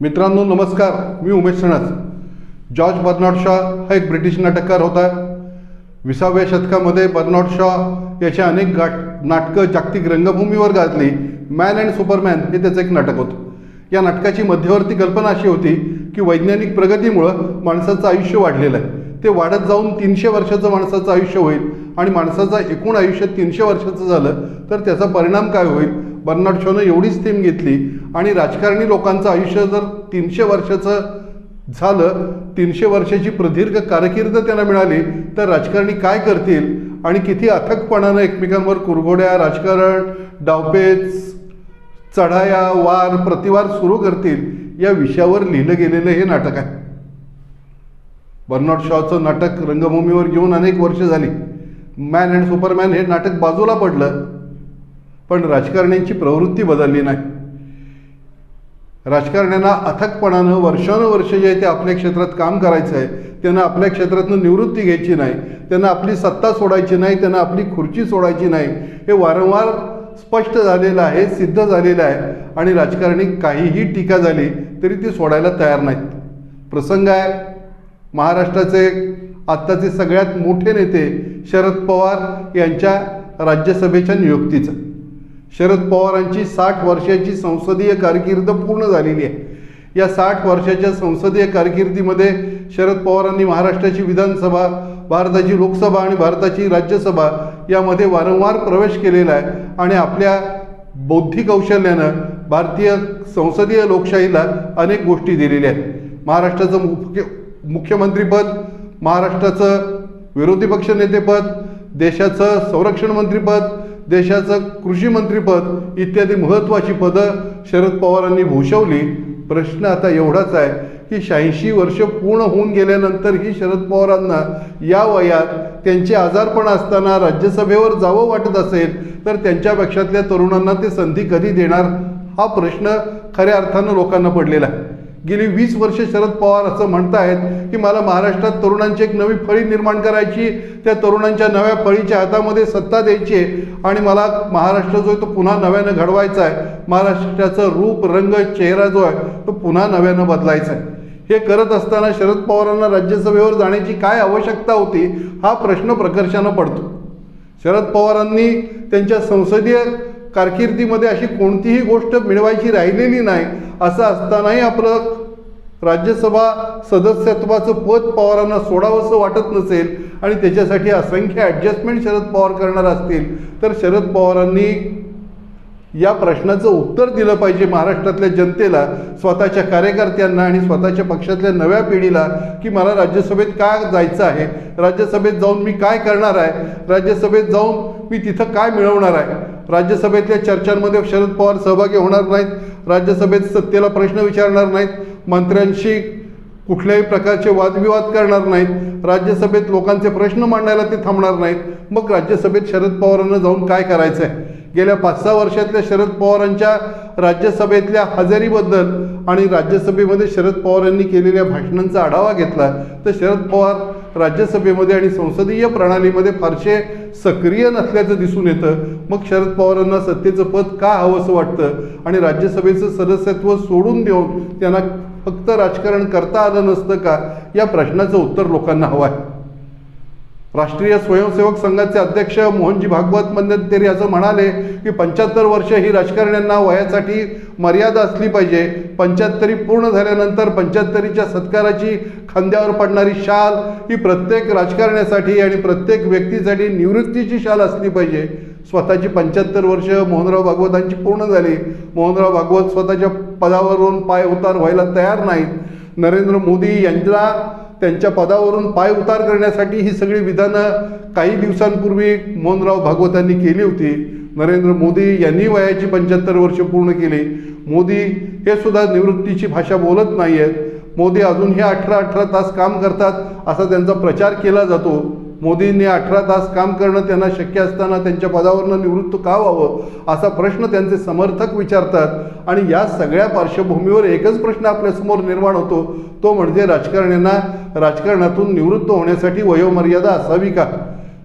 मित्रांनो नमस्कार, मी Umesh Sanas. George Bernard Shaw हा एक ब्रिटिश नाटककार होता. 20व्या शतकामध्ये बर्नार्ड शॉ याची अनेक नाटकं जागतिक रंगभूमीवर गाजली. मॅन अँड सुपरमॅन हे त्याचं एक नाटक होतं. या नाटकाची मध्यवर्ती कल्पना अशी होती की वैज्ञानिक प्रगतीमुळं माणसाचं आयुष्य वाढलेलं आहे. ते वाढत जाऊन 300 वर्षाचं माणसाचं आयुष्य होईल आणि माणसाचं एकूण आयुष्य 300 वर्षाचं झालं तर त्याचा परिणाम काय होईल. बर्नार्ड शॉनं एवढीच थीम घेतली आणि राजकारणी लोकांचं आयुष्य जर 300 वर्षाचं झालं, 300 वर्षाची प्रदीर्घ कारकीर्द त्यांना मिळाली तर राजकारणी काय करतील आणि किती अथकपणानं एकमेकांवर कुरघोड्या, राजकारण, डावपेच, चढाया, वार प्रतिवार सुरू करतील या विषयावर लिहिलं गेलेलं हे नाटक आहे. बर्नार्ड शॉचं नाटक रंगभूमीवर येऊन अनेक वर्ष झाली. मॅन अँड सुपरमॅन हे नाटक बाजूला पडलं, पण राजकारण्यांची प्रवृत्ती बदलली नाही. राजकारण्यांना अथकपणानं वर्षानुवर्ष जे आहे ते आपल्या क्षेत्रात काम करायचं आहे. त्यांना आपल्या क्षेत्रातून निवृत्ती घ्यायची नाही, त्यांना आपली सत्ता सोडायची नाही, त्यांना आपली खुर्ची सोडायची नाही. हे वारंवार स्पष्ट झालेलं आहे, सिद्ध झालेलं आहे आणि राजकारणी काहीही टीका झाली तरी ती सोडायला तयार नाहीत. प्रसंग आहे महाराष्ट्राचे आत्ताचे सगळ्यात मोठे नेते शरद पवार यांच्या राज्यसभेच्या नियुक्तीचा. शरद पवारांची 60 वर्षाची संसदीय कारकीर्द पूर्ण झालेली आहे. या 60 वर्षाच्या संसदीय कारकिर्दीमध्ये शरद पवारांनी महाराष्ट्राची विधानसभा, भारताची लोकसभा आणि भारताची राज्यसभा यामध्ये वारंवार प्रवेश केलेला आहे आणि आपल्या बौद्धिक कौशल्यानं भारतीय संसदीय लोकशाहीला अनेक गोष्टी दिलेल्या आहेत. महाराष्ट्राचं मुख्यमंत्रीपद, महाराष्ट्राचं विरोधी पक्षनेतेपद, देशाचं संरक्षण मंत्रीपद, देशाचं कृषी मंत्रीपद इत्यादी महत्त्वाची पदं शरद पवारांनी भूषवली. प्रश्न आता एवढाच आहे की 86 वर्ष पूर्ण होऊन गेल्यानंतरही शरद पवारांना या वयात त्यांचे आजारपण असताना राज्यसभेवर जावं वाटत असेल तर त्यांच्यापेक्षातल्या तरुणांना ते संधी कधी देणार हा प्रश्न खऱ्या अर्थानं लोकांना पडलेला आहे. गेली 20 वर्ष शरद पवार असं म्हणतायत की मला महाराष्ट्रात तरुणांची एक नवी फळी निर्माण करायची, त्या तरुणांच्या नव्या फळीच्या हातामध्ये सत्ता द्यायची आणि मला महाराष्ट्र जो आहे तो पुन्हा नव्यानं घडवायचा आहे. महाराष्ट्राचं रूप, रंग, चेहरा जो आहे तो पुन्हा नव्यानं बदलायचा आहे. हे करत असताना शरद पवारांना राज्यसभेवर जाण्याची काय आवश्यकता होती हा प्रश्न प्रकर्षानं पडतो. शरद पवारांनी त्यांच्या संसदीय कारकिर्दीमध्ये अशी कोणतीही गोष्ट मिळवायची राहिलेली नाही. असं असतानाही आपलं राज्यसभा सदस्यत्वाचं पद पवारांना सोडावंसं वाटत नसेल आणि त्याच्यासाठी असंख्य ॲडजस्टमेंट शरद पवार करणार असतील तर शरद पवारांनी या प्रश्नाचं उत्तर दिलं पाहिजे महाराष्ट्रातल्या जनतेला, स्वतःच्या कार्यकर्त्यांना आणि स्वतःच्या पक्षातल्या नव्या पिढीला की मला राज्यसभेत का जायचं आहे, राज्यसभेत जाऊन मी काय करणार आहे, राज्यसभेत जाऊन मी तिथं काय मिळवणार आहे. राज्यसभेतल्या चर्चांमध्ये शरद पवार सहभागी होणार नाहीत, राज्यसभेत सत्तेला प्रश्न विचारणार नाहीत, मंत्र्यांशी कुठल्याही प्रकारचे वादविवाद करणार नाहीत, राज्यसभेत लोकांचे प्रश्न मांडायला ते थांबणार नाहीत. मग राज्यसभेत शरद पवारांना जाऊन काय करायचं आहे. गेल्या 5-6 वर्षातल्या शरद पवारांच्या राज्यसभेतल्या हजेरीबद्दल आणि राज्यसभेमध्ये शरद पवारांनी केलेल्या भाषणांचा आढावा घेतला तर शरद पवार राज्यसभेमध्ये आणि संसदीय प्रणालीमध्ये फारसे सक्रिय नसल्याचं दिसून येतं. मग शरद पवारांना सत्तेचं पद का हवंसं वाटतं आणि राज्यसभेचं सदस्यत्व सोडून देऊन त्यांना फक्त राजकारण करता आलं नसतं का या प्रश्नाचं उत्तर लोकांना हवं आहे. राष्ट्रीय स्वयंसेवक संघाचे अध्यक्ष मोहनजी भागवत मंदिर असं म्हणाले की 75 वर्ष ही राजकारण्यांना वयासाठी मर्यादा असली पाहिजे. 75 पूर्ण झाल्यानंतर 75च्या सत्काराची खांद्यावर पडणारी शाल ही प्रत्येक राजकारण्यासाठी आणि प्रत्येक व्यक्तीसाठी निवृत्तीची शाल असली पाहिजे. स्वतःची 75 वर्ष मोहनराव भागवतांची पूर्ण झाली. मोहनराव भागवत स्वतःच्या पदावरून पाय उतार व्हायला तयार नाहीत. नरेंद्र मोदी यांना त्यांच्या पदावरून पाय उतार करण्यासाठी ही सगळी विधानं काही दिवसांपूर्वी मोहनराव भागवतांनी केली होती. नरेंद्र मोदी यांनी वयाची 75 वर्ष पूर्ण केली. मोदी हे सुद्धा निवृत्तीची भाषा बोलत नाही आहेत. मोदी अजूनही 18 तास काम करतात असा त्यांचा प्रचार केला जातो. मोदींनी 18 तास काम करणं त्यांना शक्य असताना त्यांच्या पदावरनं निवृत्त का व्हावं असा प्रश्न त्यांचे समर्थक विचारतात आणि या सगळ्या पार्श्वभूमीवर एकच प्रश्न आपल्यासमोर निर्माण होतो, तो म्हणजे राजकारण्यांना राजकारणातून निवृत्त होण्यासाठी वयोमर्यादा असावी का.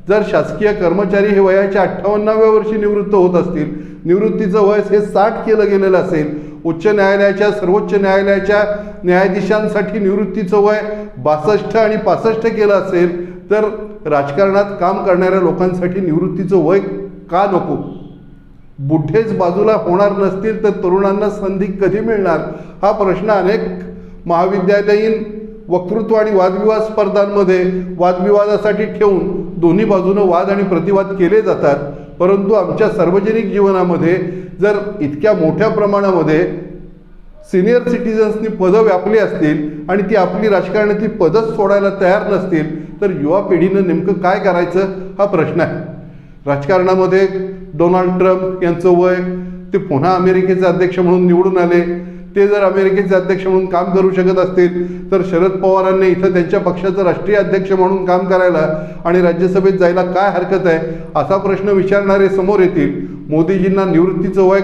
जर शासकीय कर्मचारी हे वयाच्या 58व्या वर्षी निवृत्त होत असतील, निवृत्तीचं वय हे 60 केलं गेलेलं असेल, उच्च न्यायालयाच्या सर्वोच्च न्यायालयाच्या न्यायाधीशांसाठी निवृत्तीचं वय 62 आणि 65 केलं असेल तर राजकारणात काम करणाऱ्या लोकांसाठी निवृत्तीचं वय का नको? बुढ्ढेच बाजूला होणार नसतील तर तरुणांना संधी कधी मिळणार हा प्रश्न अनेक महाविद्यालयीन वक्तृत्व आणि वादविवाद स्पर्धांमध्ये वादविवादासाठी ठेवून दोन्ही बाजूनं वाद आणि प्रतिवाद केले जातात. परंतु आमच्या सार्वजनिक जीवनामध्ये जर इतक्या मोठ्या प्रमाणामध्ये सिनियर सिटिझन्सनी पदं व्यापली असतील आणि ती आपली राजकारणातली पदच सोडायला तयार नसतील तर युवा पिढीनं नेमकं काय करायचं हा प्रश्न आहे. राजकारणामध्ये डोनाल्ड ट्रम्प यांचं वय, ते पुन्हा अमेरिकेचे अध्यक्ष म्हणून निवडून आले, ते जर अमेरिकेचे अध्यक्ष म्हणून काम करू शकत असतील तर शरद पवारांनी इथं त्यांच्या पक्षाचं राष्ट्रीय अध्यक्ष म्हणून काम करायला आणि राज्यसभेत जायला काय हरकत आहे असा प्रश्न विचारणारे समोर येतील. मोदीजींना निवृत्तीचं वय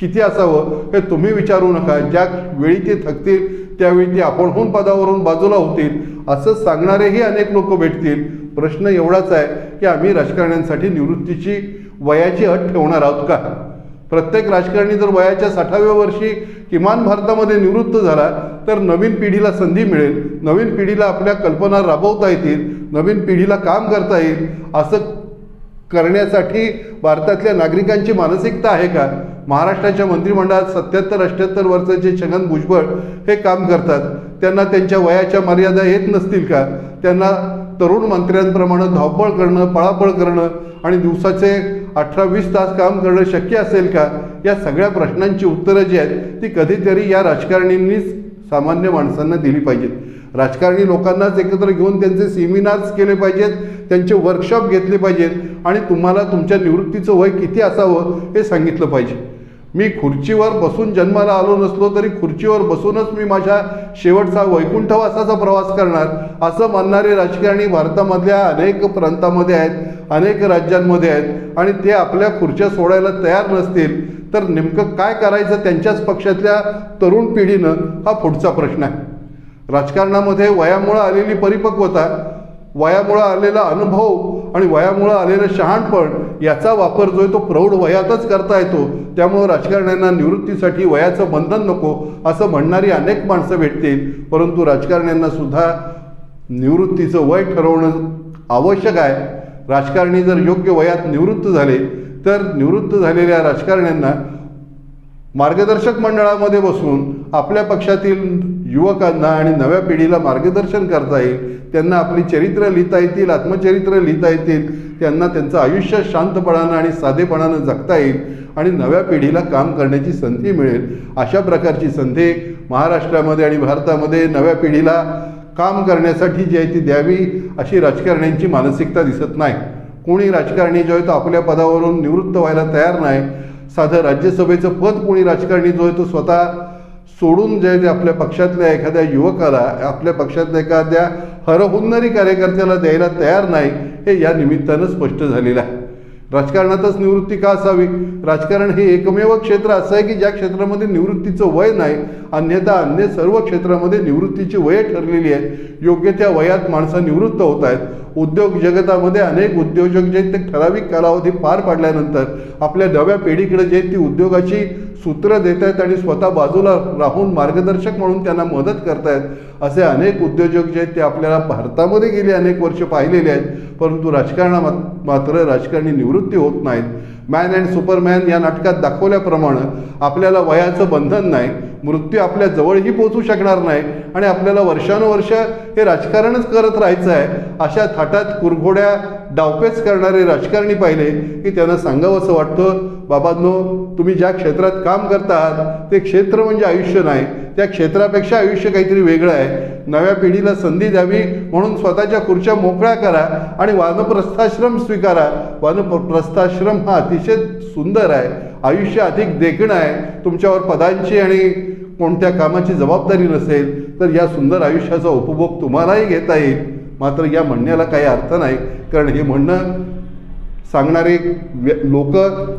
किती असावं हे तुम्ही विचारू नका. ज्या वेळी ते थकतील त्यावेळी ते आपणहून पदावरून बाजूला होतील असं सांगणारेही अनेक लोक भेटतील. प्रश्न एवढाच आहे की आम्ही राजकारण्यांसाठी निवृत्तीची वयाची अट ठेवणार आहोत का? प्रत्येक राजकारणी जर वयाच्या 60व्या वर्षी किमान भारतामध्ये निवृत्त झाला तर नवीन पिढीला संधी मिळेल, नवीन पिढीला आपल्या कल्पना राबवता येतील, नवीन पिढीला काम करता येईल. असं करण्यासाठी भारतातल्या नागरिकांची मानसिकता आहे का? महाराष्ट्राच्या मंत्रिमंडळात 77-78 वर्षाचे छगन भुजबळ हे काम करतात. त्यांना त्यांच्या वयाच्या मर्यादा येत नसतील का? त्यांना तरुण मंत्र्यांप्रमाणे धावपळ करणं, पळापळ करणं आणि दिवसाचे 18-20 तास काम करणं शक्य असेल का? या सगळ्या प्रश्नांची उत्तरं जी आहेत ती कधीतरी या राजकारणींनीच सामान्य माणसांना दिली पाहिजेत. राजकारणी लोकांनाच एकत्र घेऊन त्यांचे सेमिनार्स केले पाहिजेत, त्यांचे वर्कशॉप घेतले पाहिजेत आणि तुम्हाला तुमच्या निवृत्तीचं वय किती असावं हे सांगितलं पाहिजे. मी खुर्चीवर बसून जन्माला आलो नसलो तरी खुर्चीवर बसूनच मी माझ्या शेवटचा वैकुंठवासाचा प्रवास करणार असं मानणारे राजकारणी भारतामधल्या अनेक प्रांतामध्ये आहेत, अनेक राज्यांमध्ये आहेत आणि ते आपल्या खुर्च्या सोडायला तयार नसतील तर नेमकं काय करायचं त्यांच्याच पक्षातल्या तरुण पिढीनं हा पुढचा प्रश्न आहे. राजकारणामध्ये वयामुळं आलेली परिपक्वता, वयामुळं आलेला अनुभव आणि वयामुळं आलेलं शहाणपण याचा वापर जो आहे तो प्रौढ वयातच करता येतो. त्यामुळं राजकारण्यांना निवृत्तीसाठी वयाचं बंधन नको असं म्हणणारी अनेक माणसं भेटतील. परंतु राजकारण्यांना सुद्धा निवृत्तीचं वय ठरवणं आवश्यक आहे. राजकारणी जर योग्य वयात निवृत्त झाले तर निवृत्त झालेल्या राजकारण्यांना मार्गदर्शक मंडळामध्ये बसून आपल्या पक्षातील युवकांना आणि नव्या पिढीला मार्गदर्शन करता येईल. त्यांना आपली चरित्र लिहिता येतील, आत्मचरित्र लिहिता येतील, त्यांना त्यांचं आयुष्य शांतपणानं आणि साधेपणानं जगता येईल आणि नव्या पिढीला काम करण्याची संधी मिळेल. अशा प्रकारची संधी महाराष्ट्रामध्ये आणि भारतामध्ये नव्या पिढीला काम करण्यासाठी जी आहे ती द्यावी अशी राजकारण्यांची मानसिकता दिसत नाही. कोणी राजकारणी जो आहे तो आपल्या पदावरून निवृत्त व्हायला तयार नाही. साधं राज्यसभेचं पद कोणी राजकारणी जो आहे तो स्वतः सोडून जे आहे ते आपल्या पक्षातल्या एखाद्या युवकाला, आपल्या पक्षातल्या एखाद्या हरहुन्नरी कार्यकर्त्याला द्यायला तयार नाही हे या निमित्तानं स्पष्ट झालेलं आहे. राजकारणातच निवृत्ती का असावी? राजकारण हे एकमेव क्षेत्र असं आहे की ज्या क्षेत्रामध्ये निवृत्तीचं वय नाही, अन्यथा अन्य सर्व क्षेत्रामध्ये निवृत्तीची वय ठरलेली आहे. योग्य त्या वयात माणसं निवृत्त होत आहेत. उद्योग जगतामध्ये अनेक उद्योजक जे आहेत ते ठराविक कालावधी पार पाडल्यानंतर आपल्या नव्या पिढीकडे जे ती उद्योगाची सूत्र देत आहेत आणि स्वतः बाजूला राहून मार्गदर्शक म्हणून त्यांना मदत करतायत. असे अनेक उद्योजक जे आहेत ते आपल्याला भारतामध्ये गेली अनेक वर्ष पाहिलेले आहेत. परंतु राजकारणात मात्र राजकारणी निवृत्ती होत नाहीत. मॅन अँड सुपरमॅन या नाटकात दाखवल्याप्रमाणे आपल्याला वयाचं बंधन नाही, मृत्यू आपल्या जवळही पोहोचू शकणार नाही आणि आपल्याला वर्षानुवर्ष हे राजकारणच करत राहायचं आहे. अशा थाटात कुरघोड्या डावपेच करणारे राजकारणी पाहिले की त्यांना सांगावंसं वाटतं, बाबांनो तुम्ही ज्या क्षेत्रात काम करता आहात ते क्षेत्र म्हणजे आयुष्य नाही, त्या क्षेत्रापेक्षा आयुष्य काहीतरी वेगळं आहे. नव्या पिढीला संधी द्यावी म्हणून स्वतःच्या खुर्च्या मोकळ्या करा आणि वानप्रस्थाश्रम स्वीकारा. वानप्रस्थाश्रम हा अतिशय सुंदर आहे, आयुष्य अधिक देखणं आहे. तुमच्यावर पदांची आणि कोणत्या कामाची जबाबदारी नसेल तर या सुंदर आयुष्याचा उपभोग तुम्हालाही घेता येईल. मात्र या म्हणण्याला काही अर्थ नाही, कारण हे म्हणणं सांगणारे लोक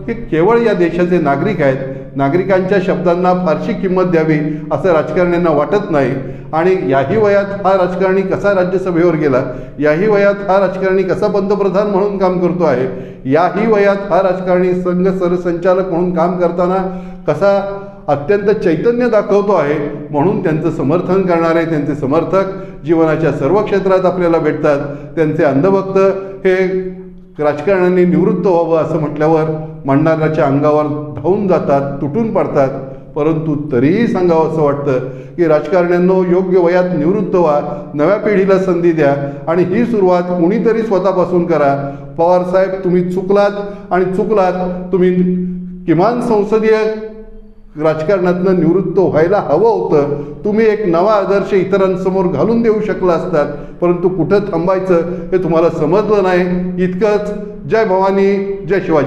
हे केवळ या देशाचे नागरिक आहेत. नागरिकांच्या शब्दांना फारशी किंमत द्यावी असं राजकारण्यांना वाटत नाही. आणि याही वयात हा राजकारणी कसा राज्यसभेवर गेला, याही वयात हा राजकारणी कसा पंतप्रधान म्हणून काम करतो आहे, याही वयात हा राजकारणी संघ सरसंचालक म्हणून काम करताना कसा अत्यंत चैतन्य दाखवतो आहे, म्हणून त्यांचं समर्थन करणारे त्यांचे समर्थक जीवनाच्या सर्व क्षेत्रात आपल्याला भेटतात. त्यांचे अंधभक्त हे राजकारण्यांनी निवृत्त व्हावं असं म्हटल्यावर म्हणणाऱ्याच्या अंगावर धावून जातात, तुटून पडतात. परंतु तरीही सांगावं असं वाटतं की राजकारण्यांनो, योग्य वयात निवृत्त व्हा, नव्या पिढीला संधी द्या आणि ही सुरुवात कुणीतरी स्वतःपासून करा. पवारसाहेब, तुम्ही चुकलात. तुम्ही किमान संसदीय राजकारणातनं निवृत्त व्हायला हवं होतं. तुम्ही एक नवा आदर्श इतरांसमोर घालून देऊ शकला असतात, परंतु कुठं थांबायचं हे तुम्हाला समजलं नाही. इतकंच. जय भवानी, जय शिवाजी.